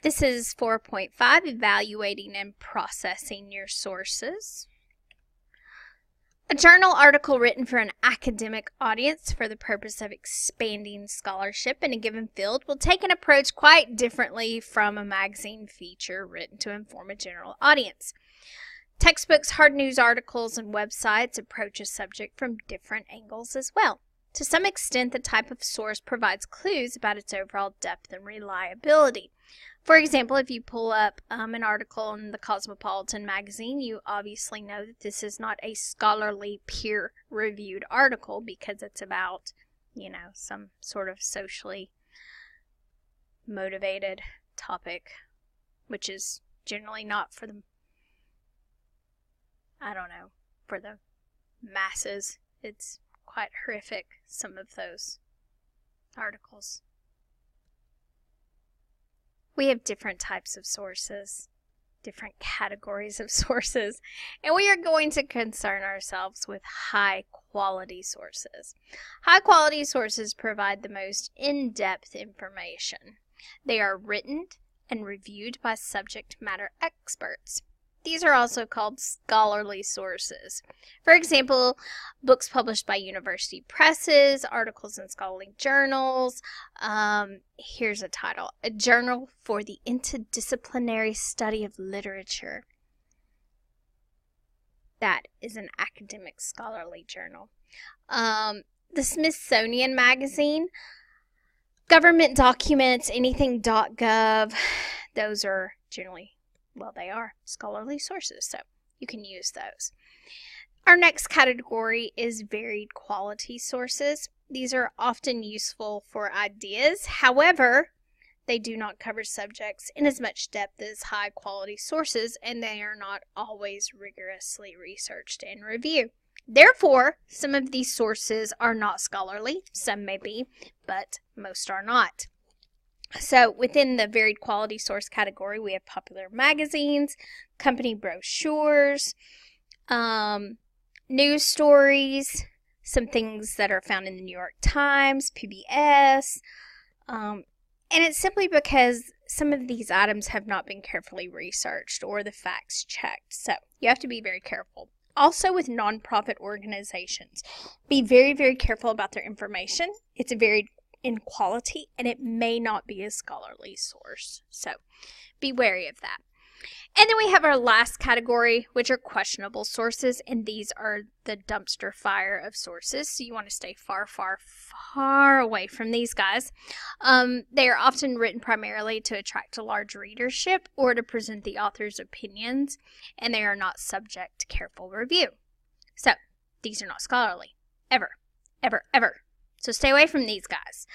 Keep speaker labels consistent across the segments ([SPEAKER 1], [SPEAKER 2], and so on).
[SPEAKER 1] This is 4.5, evaluating and processing your sources. A journal article written for an academic audience for the purpose of expanding scholarship in a given field will take an approach quite differently from a magazine feature written to inform a general audience. Textbooks, hard news articles, and websites approach a subject from different angles as well. To some extent, the type of source provides clues about its overall depth and reliability. For example, if you pull up an article in the Cosmopolitan magazine, you obviously know that this is not a scholarly, peer-reviewed article because it's about, some sort of socially motivated topic, which is generally not for the, for the masses. It's quite horrific, some of those articles. We have different types of sources, different categories of sources, and we are going to concern ourselves with high-quality sources. High-quality sources provide the most in-depth information. They are written and reviewed by subject matter experts. These are also called scholarly sources. For example, books published by university presses, articles in scholarly journals. Here's a title: A Journal for the Interdisciplinary Study of Literature. That is an academic scholarly journal. The Smithsonian Magazine, government documents, anything .gov, those are generally, they are scholarly sources, so you can use those. Our next category is varied quality sources. These are often useful for ideas. However, they do not cover subjects in as much depth as high quality sources, and they are not always rigorously researched and reviewed. Therefore, some of these sources are not scholarly. Some may be, but most are not. So within the varied quality source category, we have popular magazines, company brochures, news stories, some things that are found in the New York Times, PBS, and it's simply because some of these items have not been carefully researched or the facts checked. So you have to be very careful. Also with nonprofit organizations, be very, very careful about their information. It's varied in quality, and it may not be a scholarly source. So be wary of that. And then we have our last category, which are questionable sources, and these are the dumpster fire of sources. So you want to stay far, far, far away from these guys. They are often written primarily to attract a large readership or to present the author's opinions, and they are not subject to careful review. So these are not scholarly, ever, ever, ever. So stay away from these guys.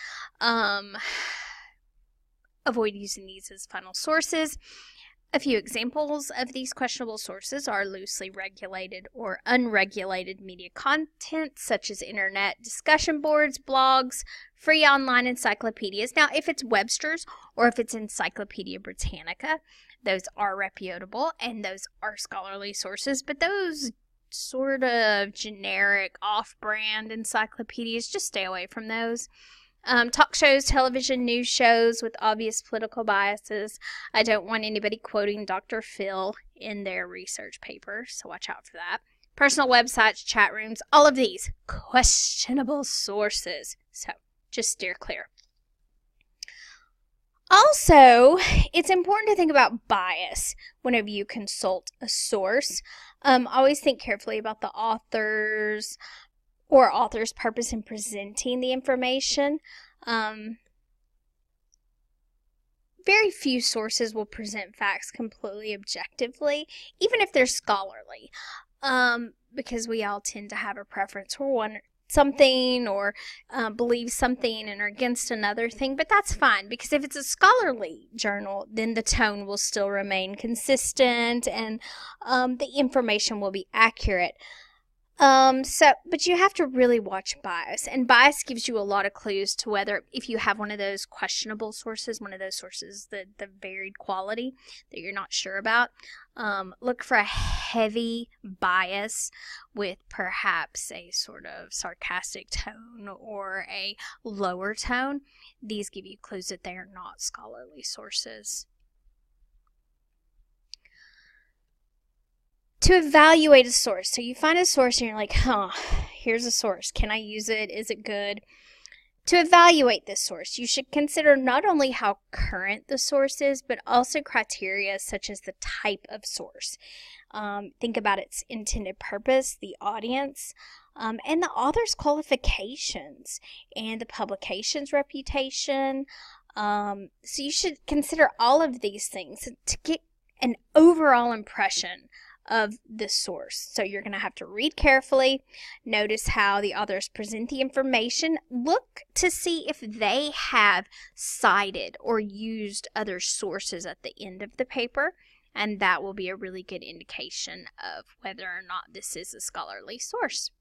[SPEAKER 1] Avoid using these as final sources. A few examples of these questionable sources are loosely regulated or unregulated media content, such as internet discussion boards, blogs, free online encyclopedias. Now, if it's Webster's or if it's Encyclopedia Britannica, those are reputable and those are scholarly sources, but those sort of generic off-brand encyclopedias, just stay away from those. Talk shows, television, news shows with obvious political biases. I don't want anybody quoting Dr. Phil in their research paper, so watch out for that. Personal websites, chat rooms, all of these questionable sources, so just steer clear. Also, it's important to think about bias whenever you consult a source. Always think carefully about the author's purpose in presenting the information. Very few sources will present facts completely objectively, even if they're scholarly, because we all tend to have a preference for something or believe something and are against another thing, but that's fine, because if it's a scholarly journal, then the tone will still remain consistent and the information will be accurate. But you have to really watch bias, and bias gives you a lot of clues to whether, if you have one of those questionable sources, one of those sources, the varied quality that you're not sure about, look for a heavy bias with perhaps a sort of sarcastic tone or a lower tone. These give you clues that they are not scholarly sources. To evaluate a source. So you find a source and you're like, here's a source. Can I use it? Is it good? To evaluate this source, you should consider not only how current the source is, but also criteria such as the type of source. Think about its intended purpose, the audience, and the author's qualifications, and the publication's reputation. So you should consider all of these things to get an overall impression of the source. So you're going to have to read carefully, notice how the authors present the information, look to see if they have cited or used other sources at the end of the paper, and that will be a really good indication of whether or not this is a scholarly source.